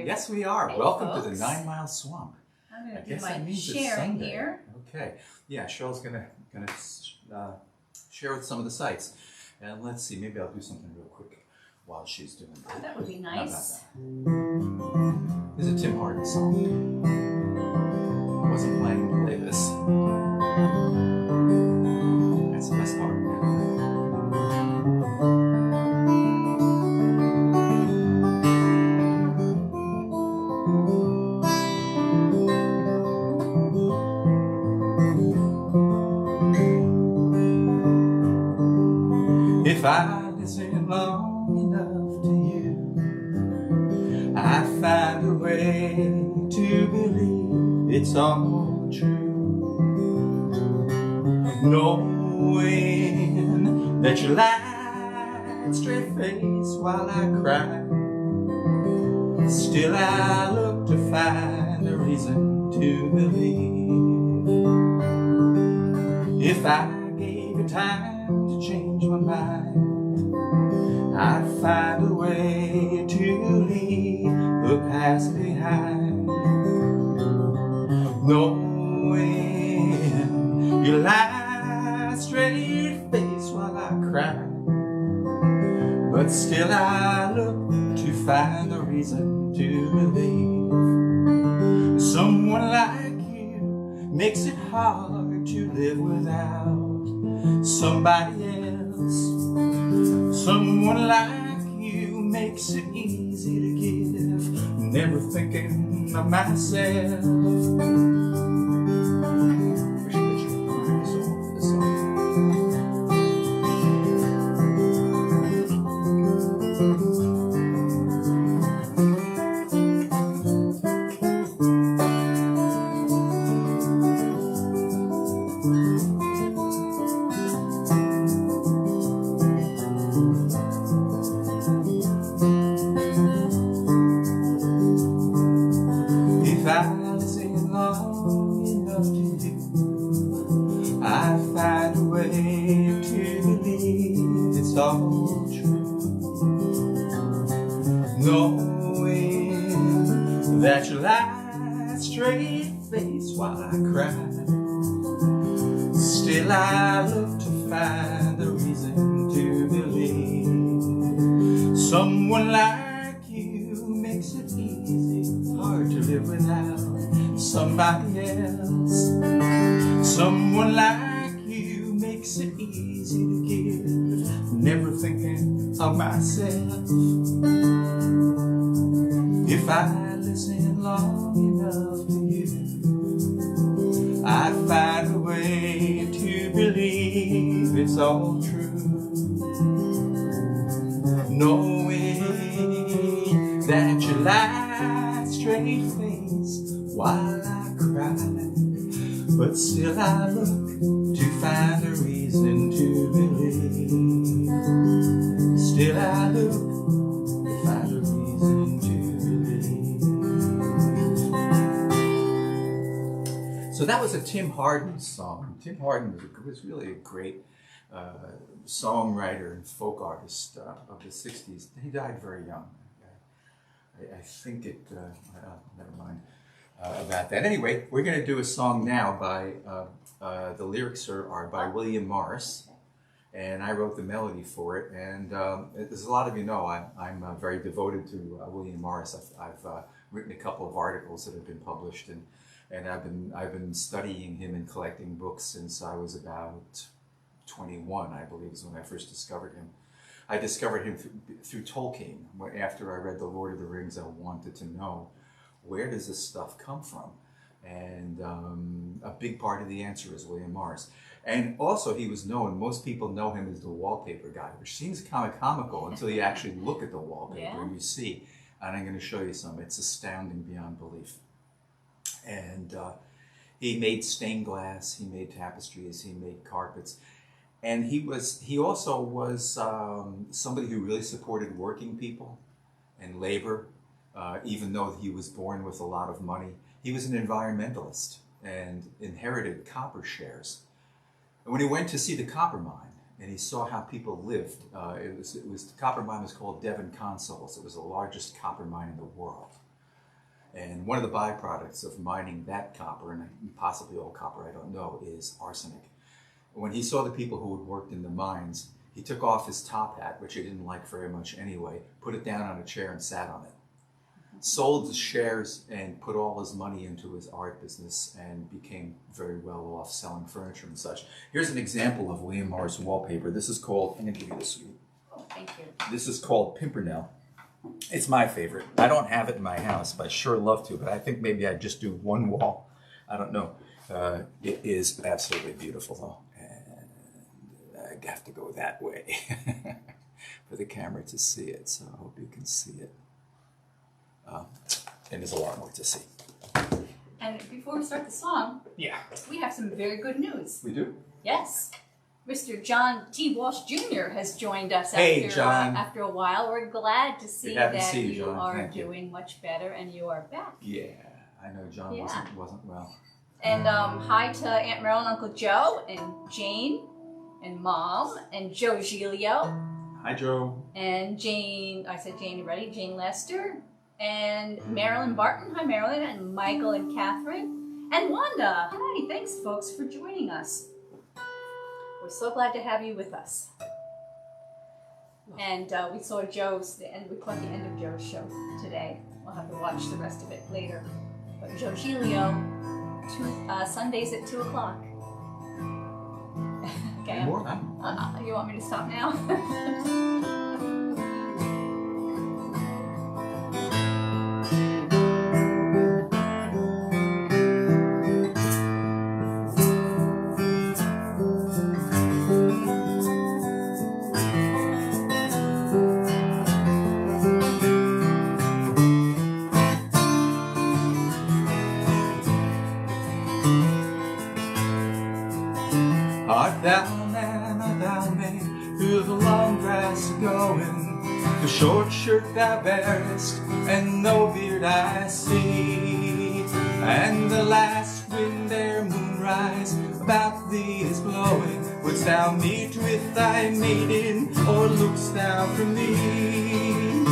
Yes, we are. Hey, Welcome folks. to the 9 Mile Swamp. I'm going I to do guess that my means it's sharing Sunday. here. Okay. Yeah, Cheryl's gonna share with some of the sites, and let's see. Maybe I'll do something real quick while she's doing that. That would be nice. This is a Tim Hardin song. I wasn't planning to play this. That's the best part. If I listen long enough to you, I find a way to believe it's all true. Knowing that you lied straight face while I cry, still I look to find a reason to believe. If I gave you time to change my mind, I'd find a way to leave the past behind. Knowing you lie straight face while I cry, but still I look to find a reason to believe. Someone like you makes it hard to live without somebody else. Someone like you makes it easy to give, never thinking of myself. We should get you a song for this song. If I listen long enough to you, I find a way to believe it's all true. Knowing that you lie straight face while I cry, still I look to find a reason to believe. Someone like you makes it easy, hard to live without somebody else. Someone like you makes it easy to give, never thinking of myself. If I listen long enough to you, I find a way to believe it's all true. Knowing that you lie straight face while I cry, but still I look to find a reason to believe. Still I look to find a reason to believe. So that was a Tim Hardin song. Tim Hardin was really a great songwriter and folk artist of the 60s. He died very young. I think it, never mind about that. Anyway, we're going to do a song now by, the lyrics are by William Morris, and I wrote the melody for it. And as a lot of you know, I'm very devoted to William Morris. I've written a couple of articles that have been published, and I've been studying him and collecting books since I was about 21, I believe, is when I first discovered him. I discovered him through Tolkien. After I read The Lord of the Rings, I wanted to know, where does this stuff come from? And a big part of the answer is William Morris. And also he was known, most people know him as the wallpaper guy, which seems kind of comical until you actually look at the wallpaper and you see. And I'm going to show you some. It's astounding beyond belief. And he made stained glass, he made tapestries, he made carpets. And he also was somebody who really supported working people and labor, even though he was born with a lot of money. He was an environmentalist and inherited copper shares. And when he went to see the copper mine and he saw how people lived, the copper mine was called Devon Consols. It was the largest copper mine in the world. And one of the byproducts of mining that copper, and possibly all copper, I don't know, is arsenic. When he saw the people who had worked in the mines, he took off his top hat, which he didn't like very much anyway, put it down on a chair and sat on it. Sold his shares and put all his money into his art business and became very well off selling furniture and such. Here's an example of William Morris wallpaper. This is called, I'm going to give you this. Oh, thank you. This is called Pimpernel. It's my favorite. I don't have it in my house, but I sure love to. But I think maybe I'd just do one wall. I don't know. It is absolutely beautiful, though. And I have to go that way for the camera to see it. So I hope you can see it. And there's a lot more to see. And before we start the song, we have some very good news. We do? Yes. Mr. John T. Walsh Jr. has joined us after a while. We're glad to see that you are doing much better and you are back. Yeah, I know John wasn't well. And hi to Aunt Marilyn, Uncle Joe, and Jane, and Mom, and Joe Giglio. Hi, Joe. And Jane, I said Jane already, Jane Lester, and Marilyn Barton. Hi, Marilyn, and Michael and Catherine, and Wanda. Hi, thanks, folks, for joining us. We're so glad to have you with us. And we saw Joe's, we caught the end of Joe's show today. We'll have to watch the rest of it later. But Joe Giglio, Sundays at 2 o'clock. Okay. You want me to stop now? Art thou man, art thou maid, through the long grass going, the short shirt thou bearest, and no beard I see, and the last wind ere moonrise about thee is blowing. Wouldst thou meet with thy maiden, or look'st thou from thee?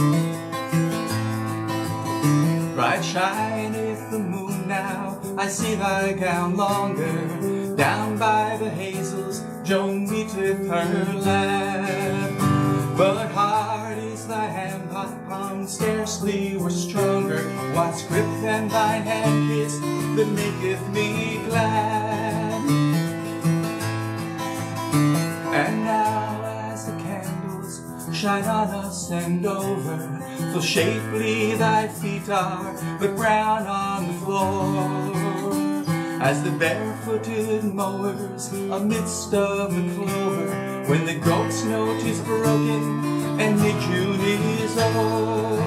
Bright shineth the moon now, I see thy gown longer. Down by the hazels, Joan meeteth her lad. But hard is thy hand, palm scarcely were stronger. What's grip than thine hand kiss that maketh me glad? And now as the candles shine on us and over, so shapely thy feet are, but brown on the floor. As the barefooted mowers amidst of the clover, when the goat's note is broken and mid-June is o'er.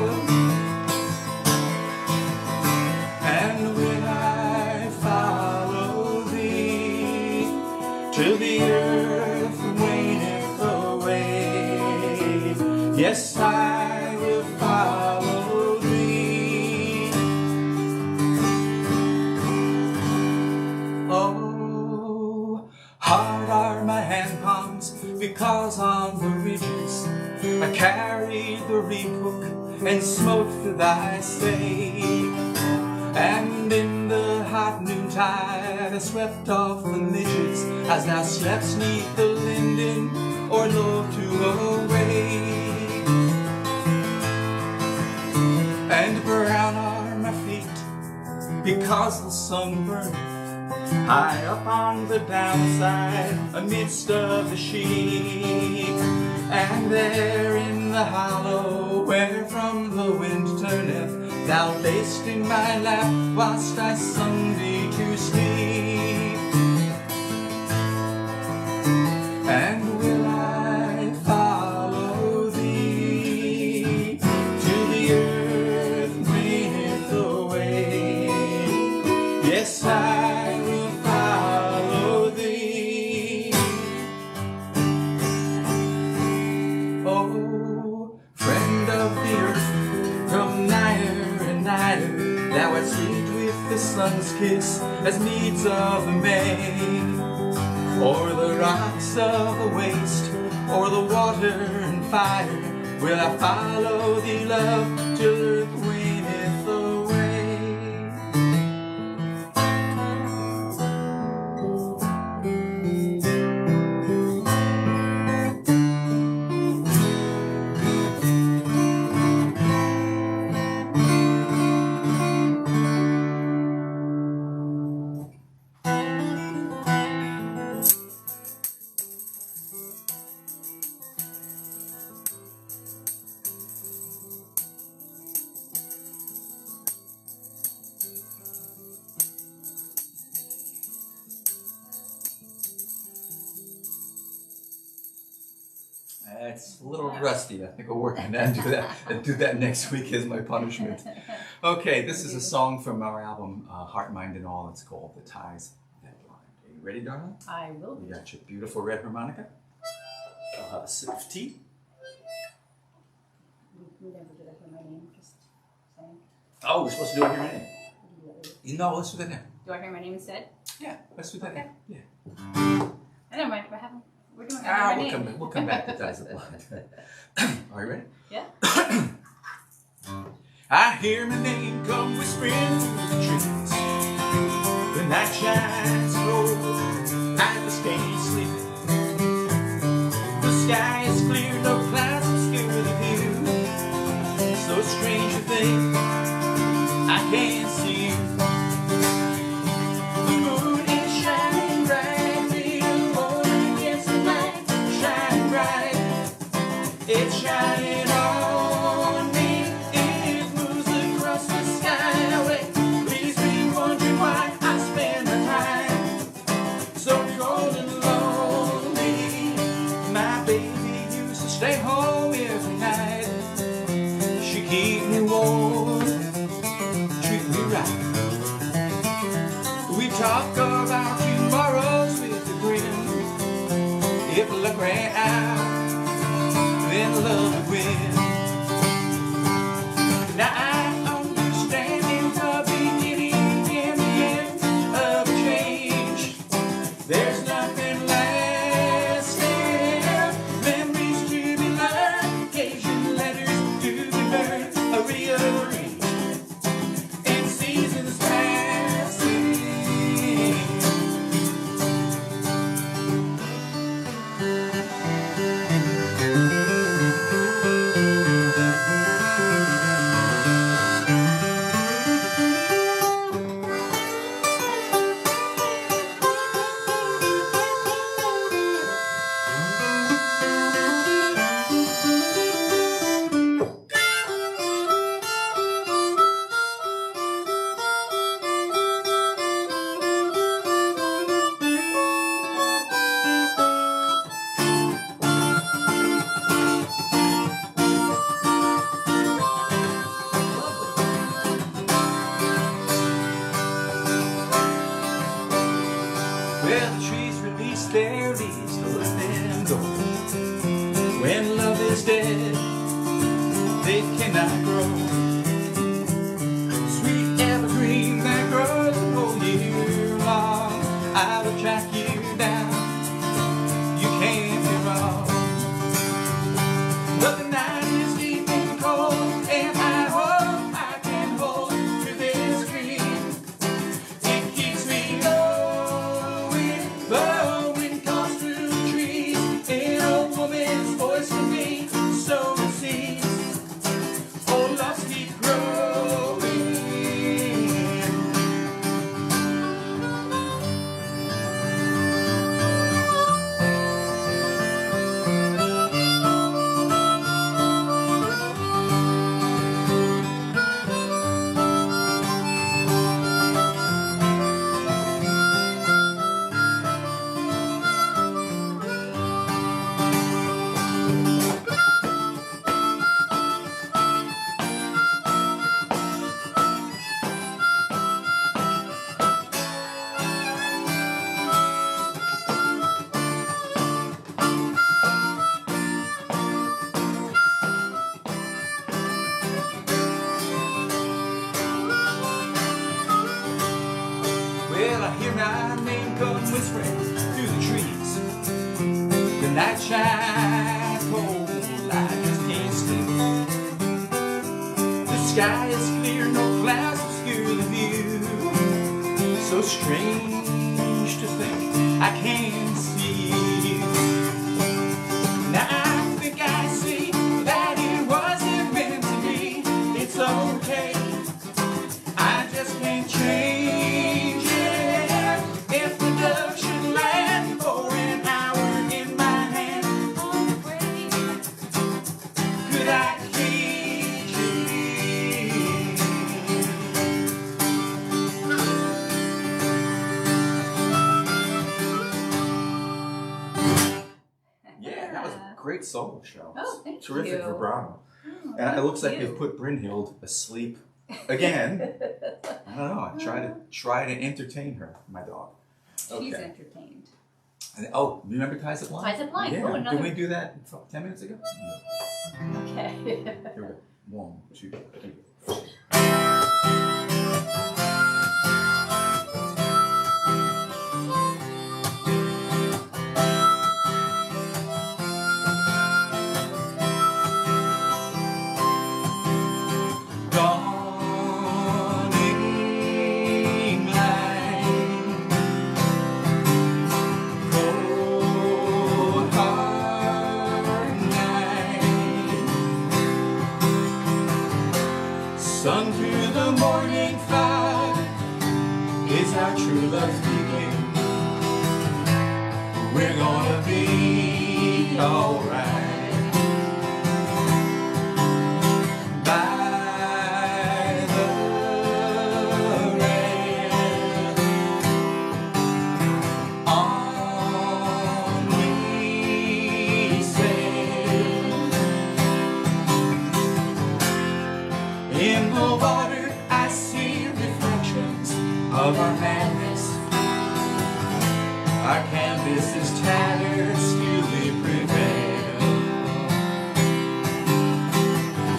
And when I follow thee till the earth waneth away, yes, I will follow thee. Oh, hard are my hand palms, because on the ridges I carried the reap hook and smote for thy sake. And in the hot noontide I swept off the midges, as thou slept'st neath the linden, or low to awake. And brown are my feet, because the sun burneth high up on the downside, amidst of the sheep. And there in the hollow, where from the wind turneth, thou lay'st in my lap, whilst I sung thee to sleep. And will I follow thee to the earth waneth away? Yes, I will follow thee. Oh, friend of the earth, come nigher and nigher. Thou art sweet with the sun's kiss, as meads of the May. O'er the rocks of the waste, o'er the water and fire, will I follow thee, love, till earth waneth away. It's a little rusty. I think I'll work on that and do that next week as my punishment. Okay, this is a song from our album, Heart, Mind, and All. It's called The Ties That Bind. Are you ready, darling? I will be. You got your beautiful red harmonica. I'll have a sip of tea. We never did that for my name, just saying. Oh, we're supposed to do it here in name. No, let's do that now. Do I hear my name instead? Yeah, let's do that Okay. now. Yeah. I don't mind. We're doing my name. We'll come back to Ties That Bind. Are you ready? Yeah. I hear my name come whispering through the trees. The night shines cold, I just can't sleep. The sky is clear, no clouds obscure the view. So strange to think I can't see you. The moon is shining bright, the morning against the night, shining bright. It's shining on me. It moves across the skyway. Leaves me wondering why I spend my time so cold and lonely. My baby used to stay home every night. She keep me warm, treat me right. We talk about tomorrows with a grin. If luck ran out, then love would win. Now I understand the beginning and the end of a change. There's nothing lasting, memories to be learned, occasion letters to be burned, a rearrange, and seasons passing. Well, the trees release their leaves to let them go. When love is dead, they cannot grow. Sweet evergreen that grows the whole year long, I will track you down. You can't be wrong. But the night is deep and cold, and I hope I can hold to this dream. It keeps me going. The wind comes through the trees, and a woman's voice for me. So it seems, oh, loves keep growing. Well, I hear my name come whispering through the trees. The night shines cold, I just can't sleep. The sky is clear, no clouds obscure the view. So strange to think I can't see you. Now I think I see that it wasn't meant to be. It's okay, I just can't change it. If the dove should land for an hour in my hand, I'm afraid, could I cage it? great solo, Cheryl. Oh, thank Terrific you. vibrato. Oh, And it looks like you. they've put Brynhild asleep again. I don't know. I try to entertain her, my dog. She's entertained. And, oh, remember Ties That Blind? Ties That Blind. Yeah. Oh, another. Did we do that 10 minutes ago? Okay. Here we go. 1, 2, 3, 4. Sung through the morning fog is our true love's beacon. We're gonna be alright. By the rail, on we sail. In the water I see reflections of our madness. Our canvas is tattered, still we prevail.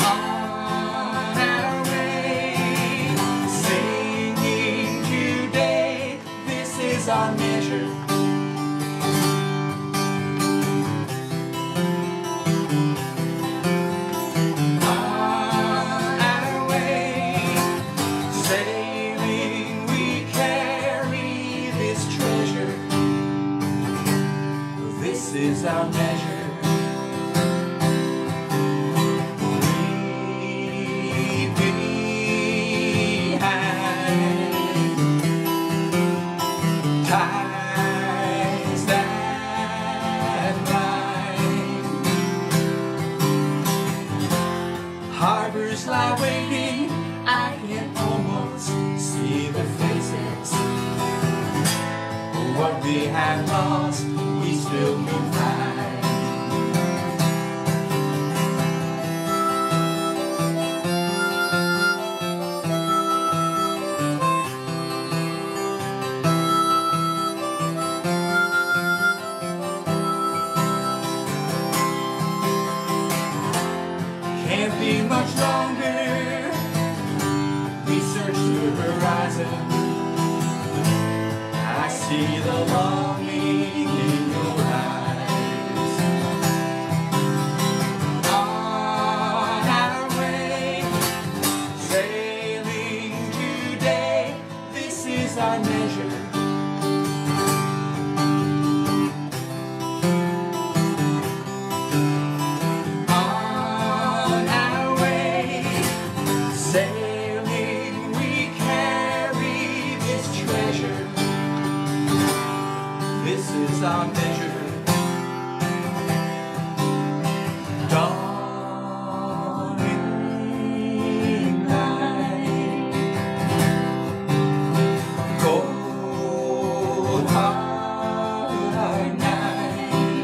On our way, singing today, this is our measure. Is our measure. Leave behind ties that bind. Harbors lie waiting, I can almost see the faces. What we have lost, we still can find. Can't be much longer. We search the horizon. I see the longing in your eyes. On our way, sailing today, this is our measure. On our way, sailing, we carry this treasure. This is our measure. Dawning light, cold hard night,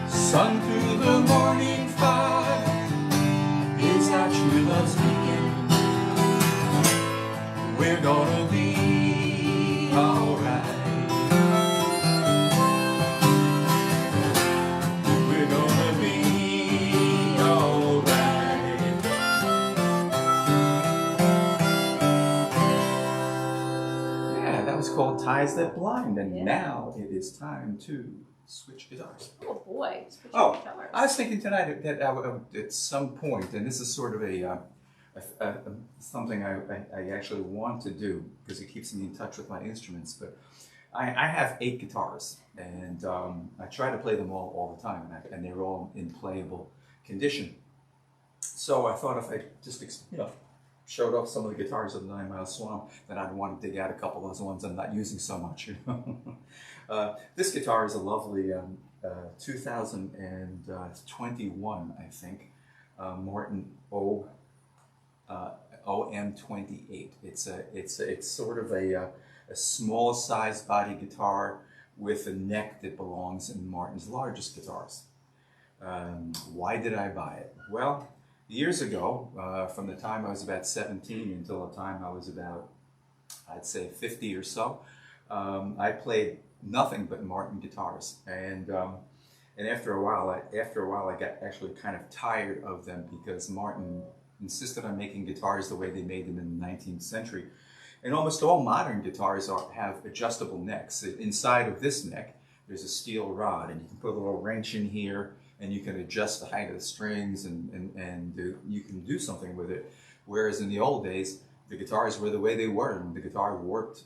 sun through the morning fog is our true love's beacon. We're gonna be alright. We're gonna be alright. Yeah, that was called Ties That Blind, and Yeah. now it is time to switch guitars. Oh boy. Switch Oh, guitars. I was thinking tonight that at some point, and this is sort of something I actually want to do because it keeps me in touch with my instruments, but I have 8 guitars, and I try to play them all the time, and they're all in playable condition. So I thought if I just showed off some of the guitars of the 9 Mile Swamp, then I'd want to dig out a couple of those ones I'm not using so much. This guitar is a lovely 2021, I think, Martin OM28. It's sort of a small size body guitar with a neck that belongs in Martin's largest guitars. Why did I buy it? Well, years ago, from the time I was about 17 until the time I was about, I'd say 50 or so, I played nothing but Martin guitars, and after a while I got actually kind of tired of them, because Martin insisted on making guitars the way they made them in the 19th century. And almost all modern guitars have adjustable necks. Inside of this neck, there's a steel rod, and you can put a little wrench in here, and you can adjust the height of the strings, and you can do something with it. Whereas in the old days, the guitars were the way they were, and the guitar warped.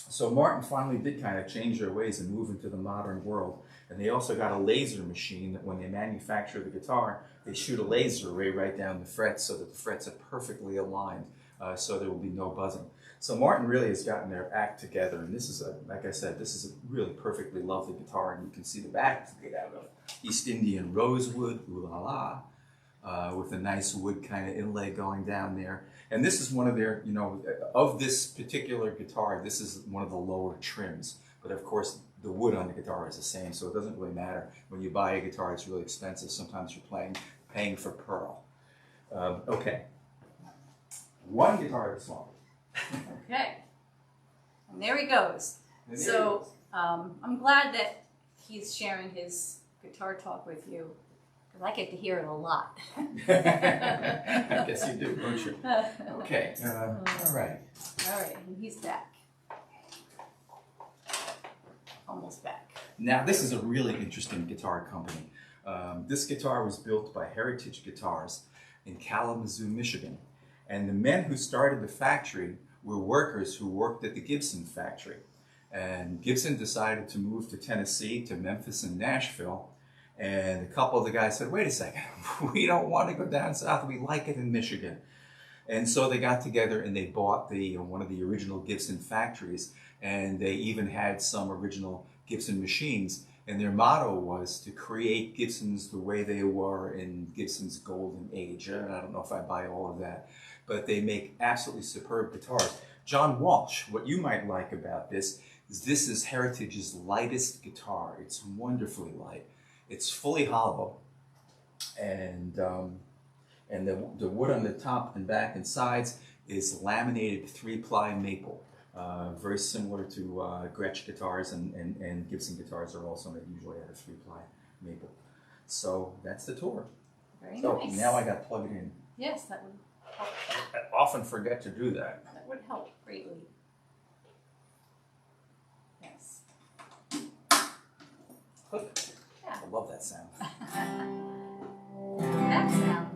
So Martin finally did kind of change their ways and move into the modern world. And they also got a laser machine that when they manufacture the guitar, they shoot a laser ray right down the frets so that the frets are perfectly aligned, so there will be no buzzing. So Martin really has gotten their act together, and this is, like I said, this is a really perfectly lovely guitar, and you can see the back is made out of East Indian rosewood, ooh la la, with a nice wood kind of inlay going down there. And this is one of their, of this particular guitar, this is one of the lower trims. But of course, the wood on the guitar is the same, so it doesn't really matter. When you buy a guitar, it's really expensive. Sometimes you're paying for pearl. Okay. One guitar at a song. Okay. And there he goes. So I'm glad that he's sharing his guitar talk with you, because I get to hear it a lot. I guess you do, don't you? Okay. All right. All right. And he's back. Almost back. Now, this is a really interesting guitar company. This guitar was built by Heritage Guitars in Kalamazoo, Michigan. And the men who started the factory were workers who worked at the Gibson factory. And Gibson decided to move to Tennessee, to Memphis and Nashville. And a couple of the guys said, wait a second, we don't want to go down south, we like it in Michigan. And so they got together and they bought one of the original Gibson factories, and they even had some original Gibson machines. And their motto was to create Gibsons the way they were in Gibson's golden age. And I don't know if I buy all of that, but they make absolutely superb guitars. John Walsh, what you might like about this is Heritage's lightest guitar. It's wonderfully light. It's fully hollow, and the wood on the top and back and sides is laminated 3-ply maple, very similar to Gretsch guitars, and Gibson guitars are also usually out of 3-ply maple. So that's the tour. Very so nice. Now I got to plug it in. Yes, that would help. I often forget to do that. That would help greatly. Yes. Click. Yeah. I love that sound. That sound.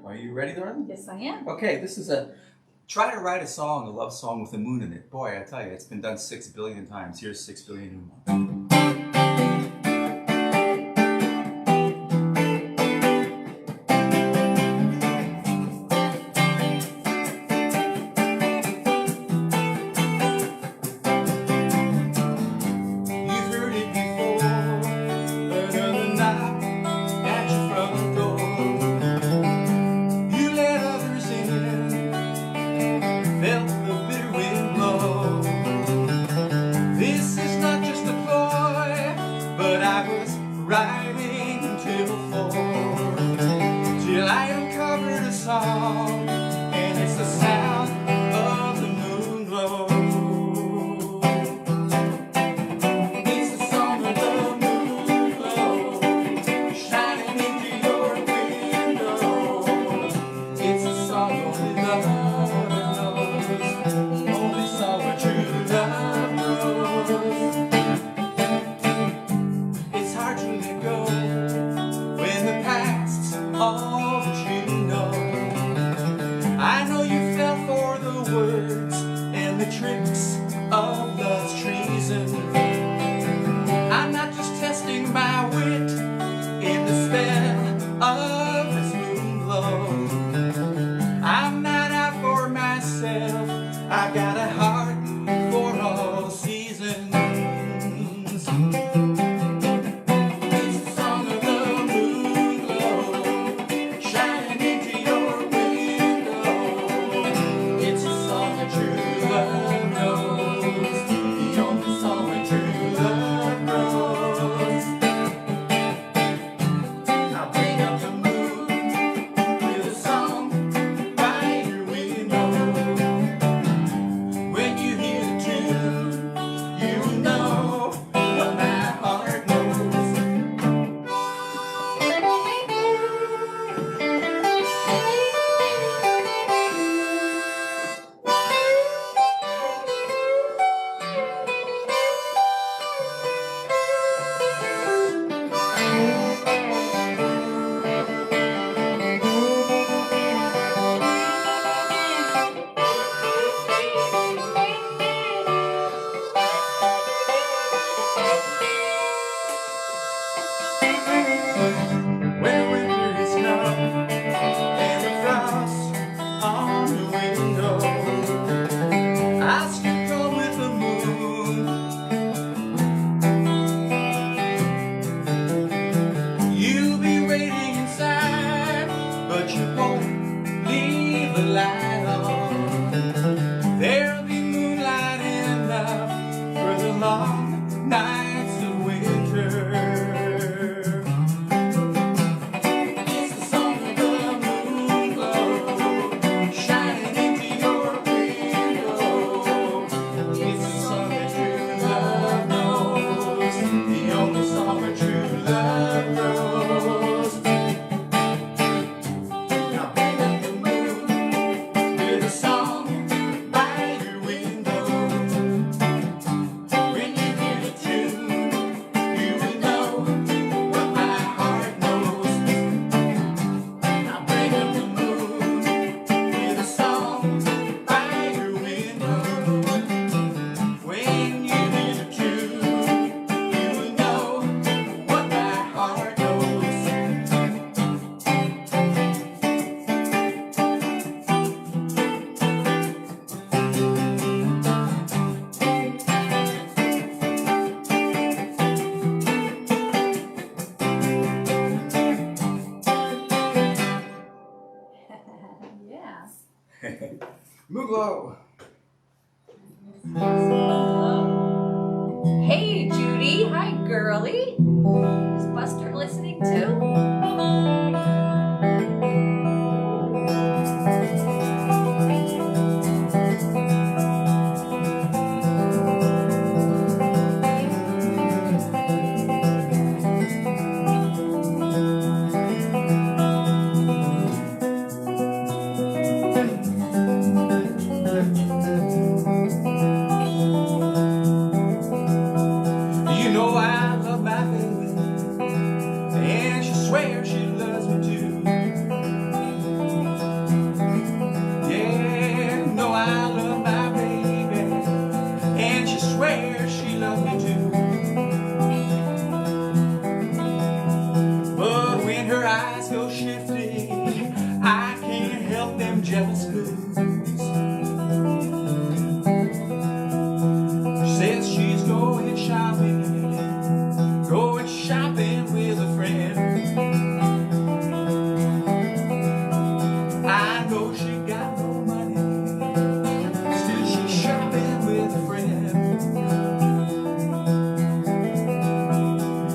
Are you ready, darling? Yes, I am. Okay, this is try to write a love song with a moon in it. Boy, I tell you, it's been done 6 billion times. Here's 6 billion and one. And it's the sound of the Moonglow. It's the song of the Moonglow shining into your window. It's a song only love knows, only song where true love knows. It's hard to let go when the past's all that you know. I know you fell for the words and the tricks of love's treason. I'm not just testing my wit in the spell of this moonglow. I'm not out for myself, I've got a heart for all seasons. It's the song of the Moonglow. Hey, Judy. Hi, girly. Is Buster listening too? You know I love my baby, and she swears she loves me too. Yeah, you know I love my baby, and she swears she loves me too. But when her eyes go shifty, I can't help them jealous blues. She says she's going shopping with a friend. I know she got no money, still she's shopping with a friend.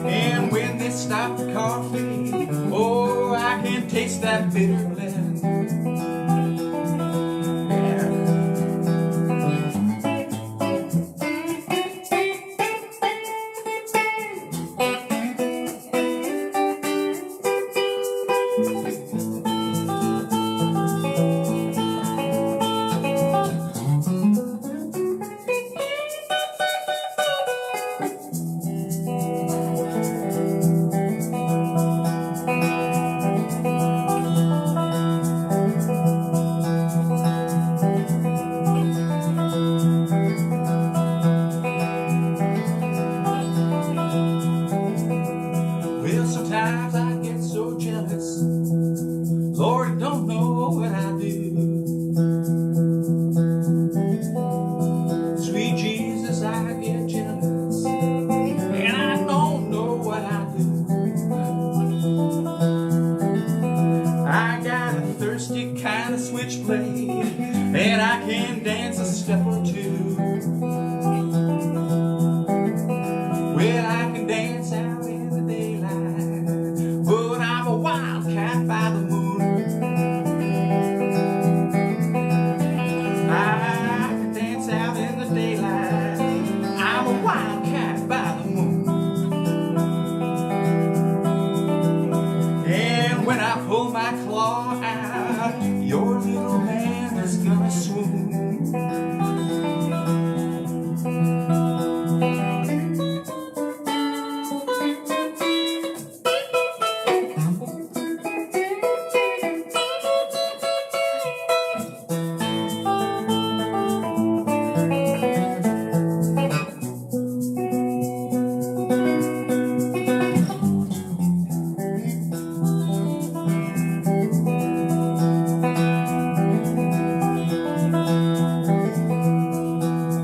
And when they stop the coffee, oh, I can taste that bitter blend. Well, sometimes I get so jealous, Lord, don't know what I do. Sweet Jesus, I get jealous, and I don't know what I do. I got a thirsty kind of switchblade, and I can dance a step or two. Well, I can dance out in the daylight, but I'm a wildcat by the moon. I can dance out in the daylight, I'm a wildcat by the moon. And when I pull my claw out, your little man is gonna swoon.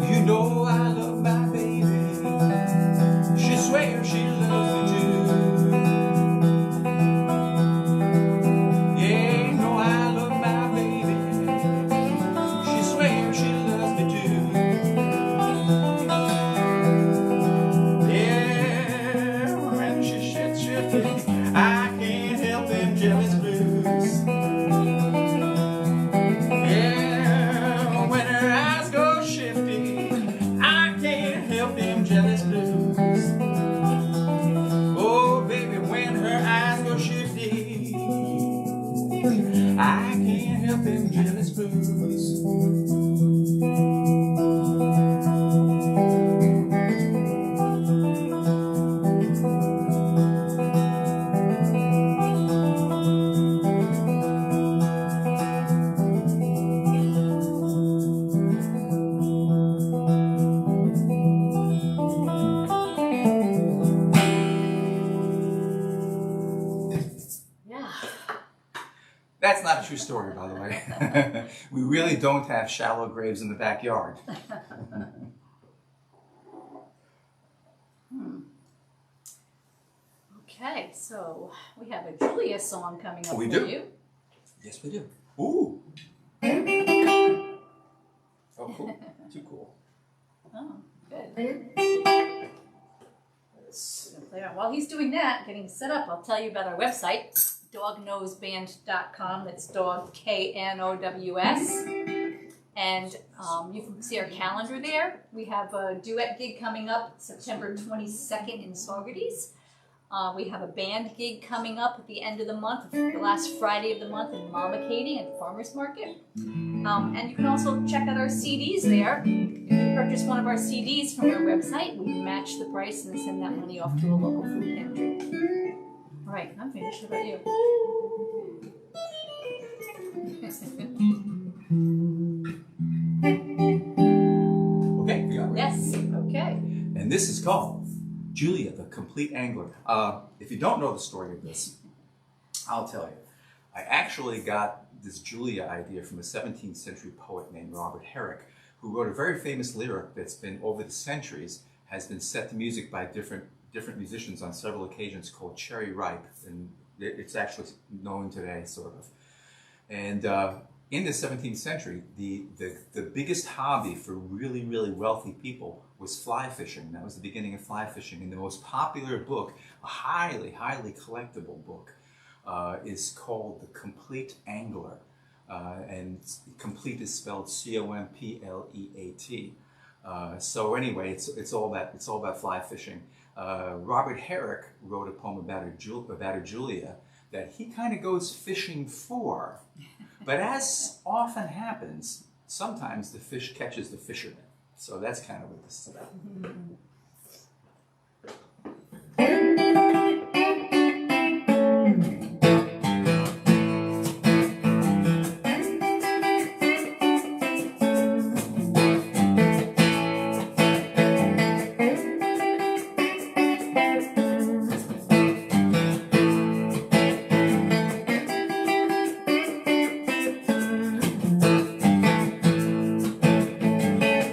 You know I love my baby, she swears she loves me too. Yeah, you know I love my baby, she swears she loves me too. Yeah, when she shits shifty, I can't help them jealous blues. Yeah, when her eyes go shifty, I can't help them jealous blues. Oh, baby, when her eyes go shifty, I can't help them jealous blues. Yeah. That's not a true story, by the way. We really don't have shallow graves in the backyard. Okay, so we have a Julia song coming up We for do. you. Yes, we do. Ooh. Oh, cool. Too cool. Oh, good. While he's doing that, getting set up, I'll tell you about our website, dogknowsband.com. That's dog, Knows. And you can see our calendar there. We have a duet gig coming up September 22nd in Saugerties. We have a band gig coming up at the end of the month, the last Friday of the month in Mama Katie at the Farmers Market. And you can also check out our CDs there. If you purchase one of our CDs from our website, we match the price and send that money off to a local food pantry. All right, I'm finished. How about you? Okay, we got it. Yes, okay. And this is called Julia, the Complete Angler. If you don't know the story of this, I'll tell you. I actually got this Julia idea from a 17th century poet named Robert Herrick, who wrote a very famous lyric that's been, over the centuries, has been set to music by different musicians on several occasions, called Cherry Ripe. And it's actually known today, sort of. And in the 17th century, the biggest hobby for really, really wealthy people was fly fishing. That was the beginning of fly fishing. And the most popular book, a highly, highly collectible book, is called The Compleat Angler. And Compleat is spelled Compleat. So anyway, it's all about fly fishing. Robert Herrick wrote a poem about a Julia that he kind of goes fishing for. But as often happens, sometimes the fish catches the fisherman. So that's kind of what this is about.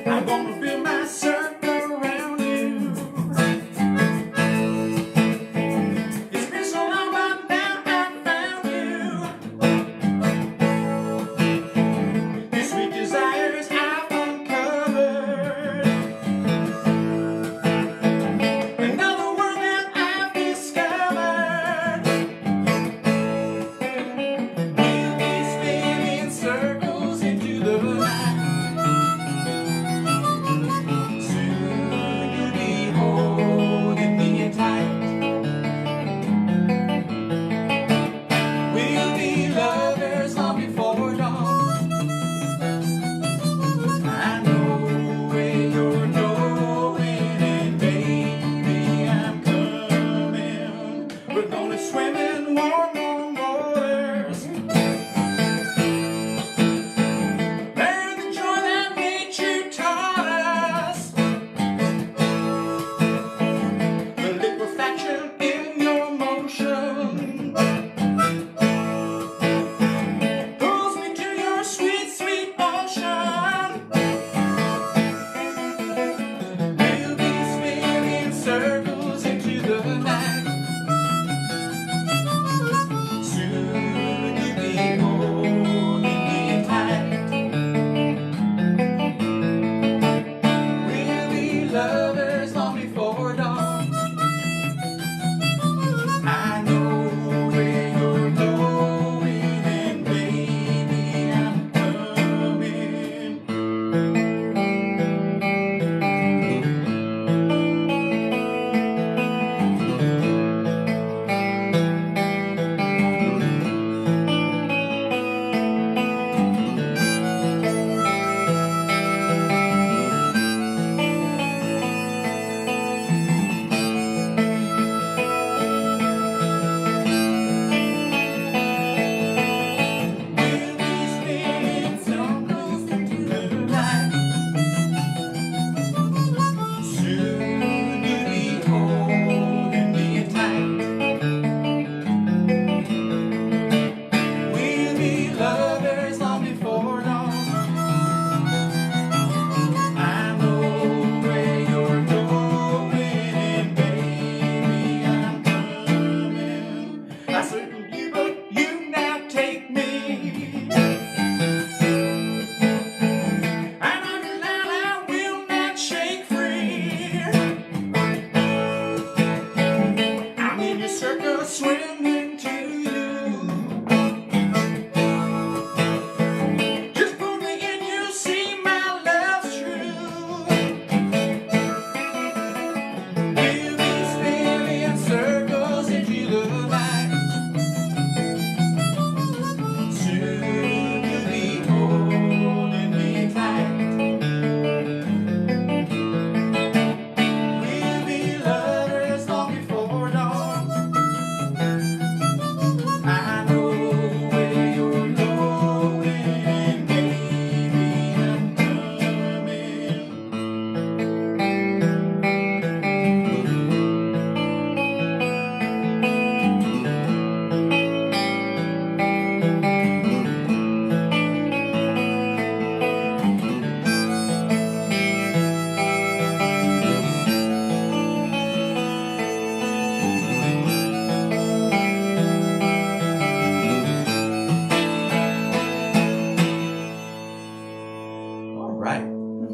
I'm gonna build my circle around you.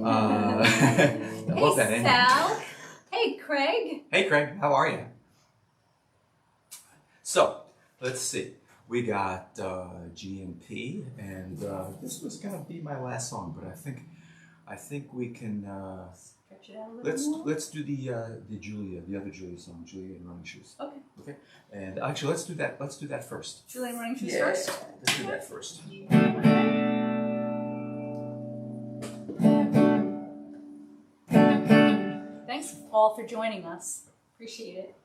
I love that Hey, ending. Sal. Hey, Craig. Hey, Craig, how are you? So, let's see. We got G and P, and this was gonna be my last song, but I think we can. Stretch it out a little more. Let's do the other Julia song, Julia in Running Shoes. Okay. Okay. And actually, let's do that. Let's do that first. Julian running shoes first. Let's do that first. Thanks all for joining us. Appreciate it.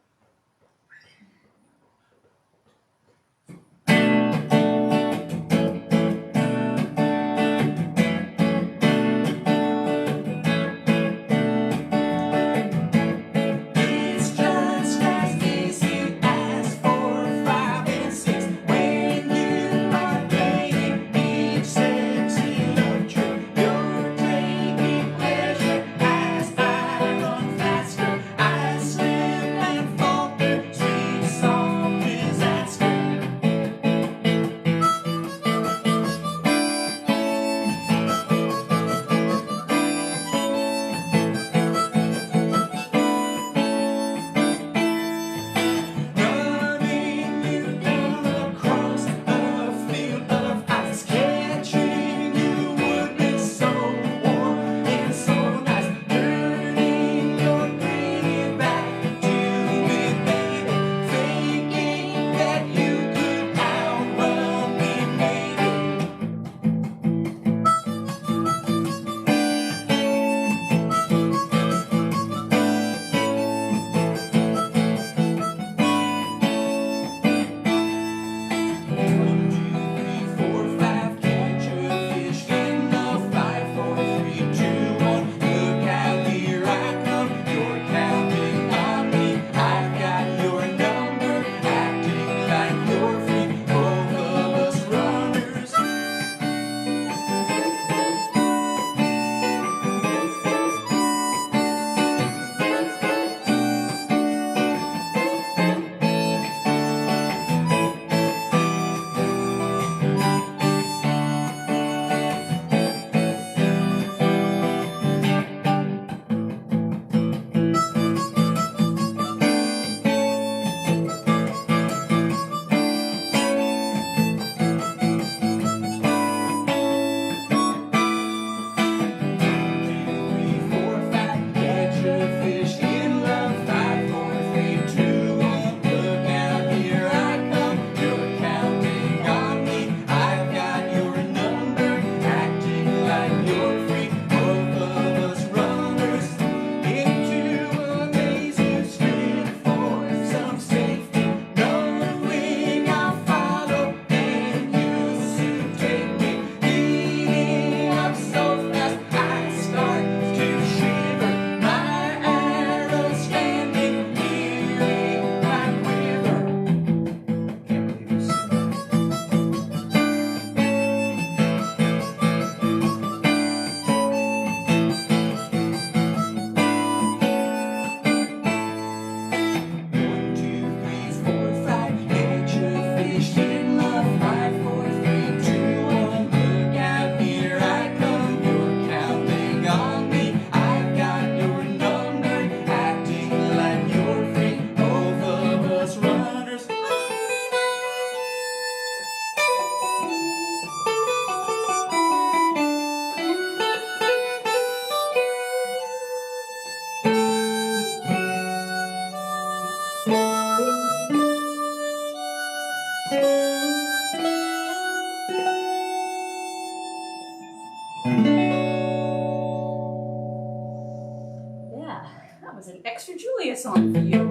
Yeah, that was an extra Julia song for you.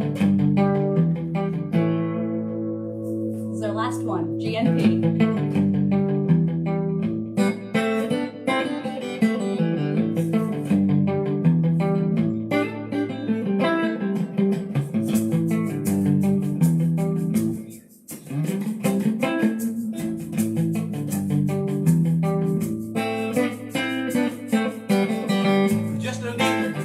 This is our last one, GNP. Like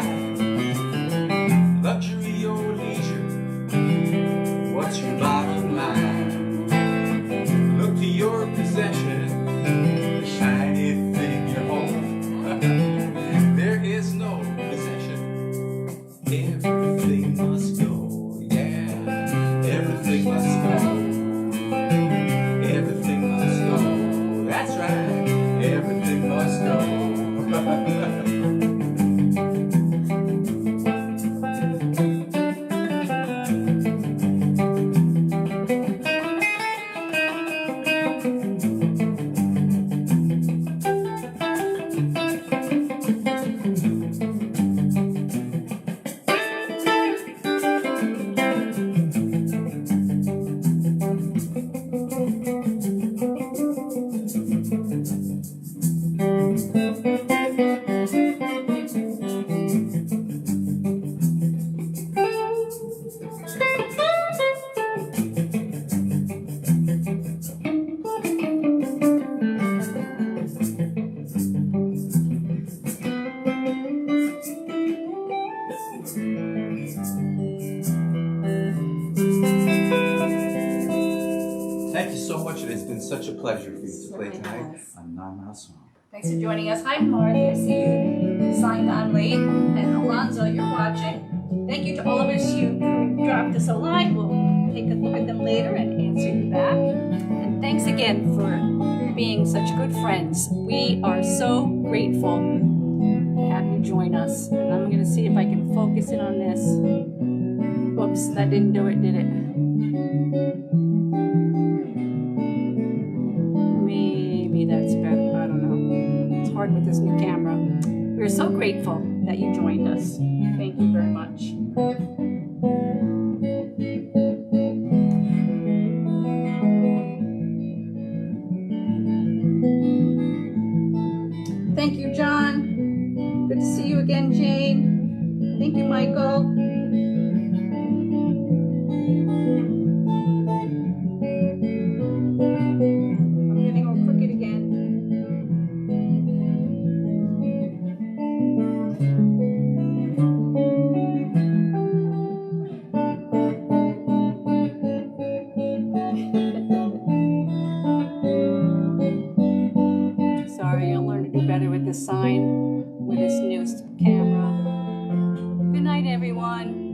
time? Luxury or leisure? What's your bottom line? Look to your possession, the shiny thing you hold. There is no possession. Everything must go. Yeah, everything must go. Everything must go. That's right. Everything must go. Thank you so much. It has been such a pleasure for you to play tonight on 9 Mile Song. Thanks for joining us. Hi, Marty. I see you signed on late. And Alonzo, you're watching. Thank you to all of us who dropped us a line. We'll take a look at them later and answer you back. And thanks again for being such good friends. We are so grateful to have you join us. And I'm going to see if I can focus in on this. Oops, that didn't do it, did it? Maybe that's better. I don't know. It's hard with this new camera. We're so grateful that you joined us. Thank you very much. Thank you, John. Good to see you again, Jane. Thank you, Michael. I'm getting all crooked again. Sorry, I'll learn to do better with this sign, with this new camera. Good night, everyone.